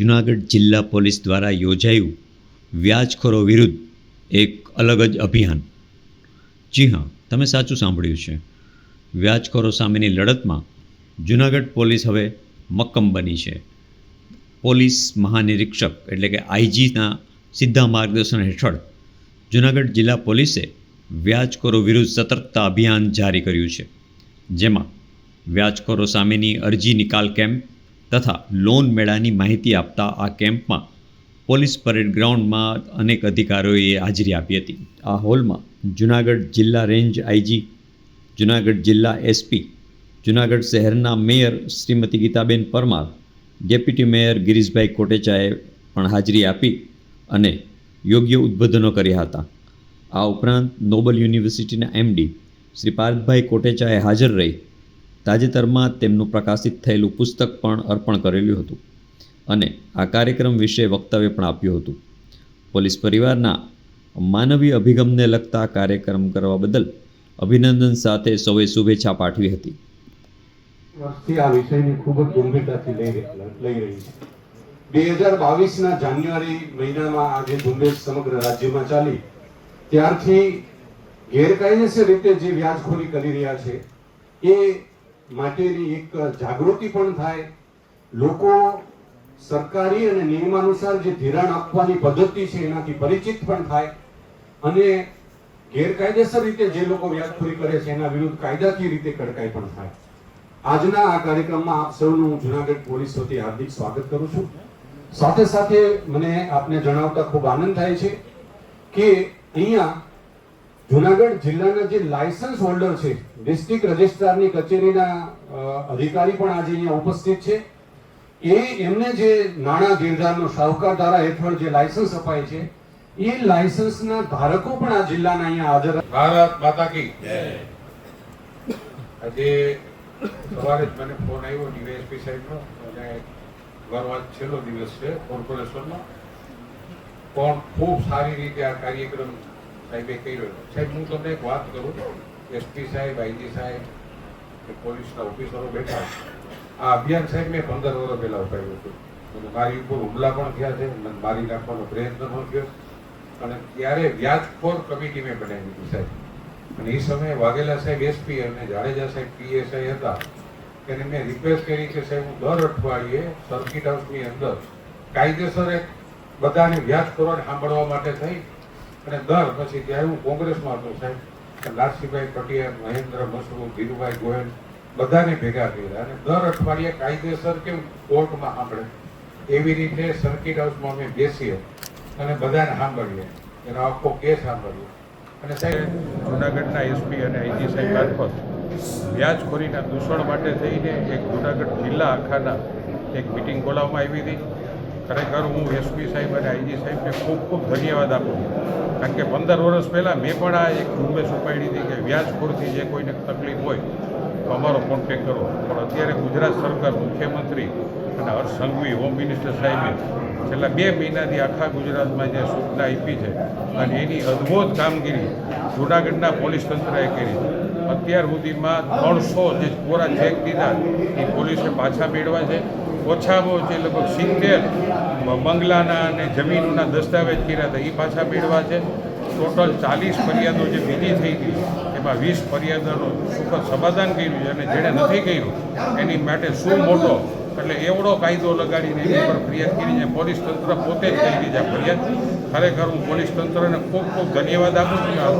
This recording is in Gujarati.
જૂનાગઢ જિલ્લા પોલીસ દ્વારા યોજાયું વ્યાજખોરો વિરુદ્ધ એક અલગ જ અભિયાન. જી હા, તમે સાચું સાંભળ્યું છે. વ્યાજખોરો સામેની લડતમાં જૂનાગઢ પોલીસ હવે મક્કમ બની છે. પોલીસ મહાનિરીક્ષક એટલે કે આઈજીના સીધા માર્ગદર્શન હેઠળ જૂનાગઢ જિલ્લા પોલીસે વ્યાજખોરો વિરુદ્ધ સતર્કતા અભિયાન જારી કર્યું છે, જેમાં વ્યાજખોરો સામેની અરજી નિકાલ કેમ્પ તથા લોન મેળાની માહિતી આપતા આ કેમ્પમાં પોલીસ પરેડ ગ્રાઉન્ડમાં અનેક અધિકારીઓએ હાજરી આપી હતી. આ હોલમાં જૂનાગઢ જિલ્લા રેન્જ આઈજી, જૂનાગઢ જિલ્લા એસપી, જૂનાગઢ શહેરના mayor Shrimati Gitaben Parmar, deputy mayor Girishbhai કોટેચાએ પણ હાજરી આપી અને યોગ્ય ઉદ્બોધનો કર્યા હતા. આ ઉપરાંત નોબલ યુનિવર્સિટીના એમડી શ્રી પાર્થભાઈ કોટેચાએ હાજર રહી તાજેતરમાં તેમનું પ્રકાશિત થયેલું પુસ્તક પણ અર્પણ કરેલું હતું અને આ કાર્યક્રમ વિશે વક્તવ્ય પણ આપ્યું હતું. પોલીસ પરિવારના માનવીય અભિગમને લગતા કાર્યક્રમ કરવા બદલ અભિનંદન સાથે સૌએ શુભેચ્છા પાઠવી હતી. આ વિષયની ખૂબ જ ગંભીરતાથી લઈ રહી છે. 2022ના જાન્યુઆરી મહિનામાં આ જે ઝુંબેશ સમગ્ર રાજ્યમાં ચાલી ત્યારથી ગેરકાયદેસર રીતે જે વ્યાજખોરી કરી રહ્યા છે એ માટેની એક જાગૃતિ પણ થાય, લોકો સરકારી અને નિયમાનુસાર જે ધિરાણ આપવાની પદ્ધતિ છે એનાથી પરિચિત પણ થાય અને ગેરકાયદેસર રીતે જે લોકો વ્યાજખોરી કરે છે એના વિરુદ્ધ કાયદાકીય રીતે કડકાઈ પણ થાય. આજના આ કાર્યક્રમમાં આપ સૌનું જૂનાગઢ પોલીસ વતી હાર્દિક સ્વાગત કરું છું. સાથે સાથે મને આપને જણાવતા ખૂબ આનંદ થાય છે કે અહીંયા જૂનાગઢ જિલ્લાના જે લાયસન્સ હોલ્ડર છે, ડિસ્ટ્રિક્ટ રજિસ્ટ્રારની કચેરીના અધિકારી પણ આજે અહીંયા ઉપસ્થિત છે. એમને જે નાણાં દેણદારનો શાહુકાર ધારા હેઠળ જે લાયસન્સ અપાય છે એ લાયસન્સના ધારકો પણ આ જિલ્લાના અહીંયા હાજર. ભારત માતા કી જય. આજે સવારે જ મને ફોન આવ્યો ડીવાયએસપી સાહેબનો અને મારો આજ છેલ્લો દિવસ છે કોર્પોરેશનનો, પણ ખૂબ સારી રીતે આ કાર્યક્રમ સાહેબે કર્યો. સાહેબ, હું તમને એક વાત કરું, એસપી સાહેબ, આઈજી સાહેબ, પોલીસના ઓફિસરો બેઠા, આ અભિયાન સાહેબ મેં 15 વર્ષ પહેલા ઉપાડ્યું હતું અને મારી ઉપર હુમલા પણ થયા છે, મને મારી નાખવાનો પ્રયત્ન પણ થયો અને ત્યારે વ્યાજખોર કમિટી મેં બનાવી હતી સાહેબ. અને એ સમયે વાઘેલા સાહેબ એસપી અને જાડેજા સાહેબ પીએસઆઈ હતા. એને મેં રિક્વેસ્ટ કરી કે સાહેબ હું દર અઠવાડિયે સર્કિટ હાઉસની અંદર કાયદેસર એક બધાને વ્યાજખોરોને સાંભળવા માટે થઈ અને પછી ત્યારે હું કોંગ્રેસમાં હતો સાહેબ, લાલસિંહભાઈ પટેલ, મહેન્દ્ર મસરૂ, ધીરુભાઈ ગોયલ બધાને ભેગા કર્યા અને દર અઠવાડિયે કાયદેસર કેમ કોર્ટમાં સાંભળે એવી રીતે સર્કિટ હાઉસમાં અમે બેસીએ અને બધાને સાંભળીએ, એનો આખો કેસ સાંભળીએ. અને સાહેબ જૂનાગઢના એસપી અને આઈજી સાહેબ મારફત વ્યાજખોરીના દૂષણ માટે થઈને એક જૂનાગઢ જિલ્લા આખાના એક મિટિંગ બોલાવવામાં આવી હતી. ખરેખર હું એસપી સાહેબ અને આઈજી સાહેબને ખૂબ ખૂબ ધન્યવાદ આપું, કારણ કે 15 વર્ષ પહેલાં મેં પણ આ એક ઝુંબેશ ઉપાડી હતી કે વ્યાજખોરથી જે કોઈને તકલીફ હોય તો અમારો કોન્ટેક્ટ કરો. પણ અત્યારે ગુજરાત સરકાર, મુખ્યમંત્રી અને હર્ષ સંઘવી હોમ મિનિસ્ટર સાહેબે છેલ્લા 2 મહિનાથી આખા ગુજરાતમાં જે સૂચના આપી છે અને એની અદ્ભુત કામગીરી જૂનાગઢના પોલીસ તંત્રએ કરી. અત્યાર સુધીમાં 300 જે કોરા ચેક દીધા એ પોલીસે પાછા મેળવ્યા છે. ઓછામાં ઓછી લગભગ 70 બંગલાના અને જમીનોના દસ્તાવેજ કર્યા હતા, એ પાછા મેળવ્યા છે. ટોટલ 40 ફરિયાદો જે બીજી થઈ ગઈ એમાં 20 ફરિયાદોનું સુખદ સમાધાન કર્યું છે અને જેણે નથી કર્યું એની માટે શું મોટો એટલે એવડો કાયદો લગાડીને એની પર ફરિયાદ કરી છે. પોલીસ તંત્ર પોતે જ કરી છે ફરિયાદ. ખરેખર હું પોલીસ તંત્રને ખૂબ ખૂબ ધન્યવાદ આપું છું.